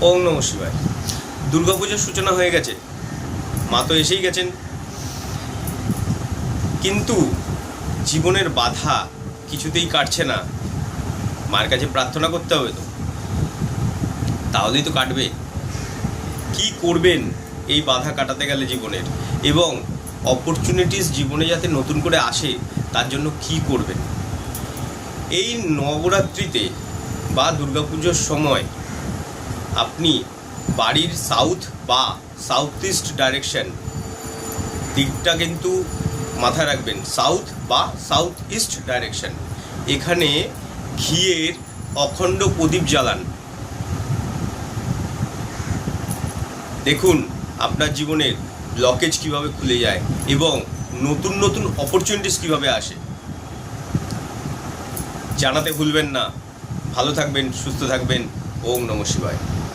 ওম নমঃ শিবায়। দুর্গাপুজোর সূচনা হয়ে গেছে, মা তো এসেই গেছেন, কিন্তু জীবনের বাধা কিছুতেই কাটছে না। মায়ের কাছে প্রার্থনা করতে হবে তো, তাহলেই তো কাটবে। কি করবেন এই বাধা কাটাতে গেলে জীবনের, এবং অপরচুনিটিস জীবনে যাতে নতুন করে আসে তার জন্য কি করবেন? এই নবরাত্রিতে বা দুর্গাপুজোর সময় আপনি বাড়ির সাউথ বা সাউথ ইস্ট ডাইরেকশন দিকটা কিন্তু মাথায় রাখবেন, সাউথ বা সাউথ ইস্ট ডাইরেকশন। এখানে ঘিয়ের অখণ্ড প্রদীপ জ্বালান। দেখুন আপনার জীবনের ব্লকেজ কিভাবে খুলে যায় এবং নতুন নতুন অপরচুনিটিস কিভাবে আসে। জানাতে ভুলবেন না। ভালো থাকবেন, সুস্থ থাকবেন। ওম নমঃ শিবায়।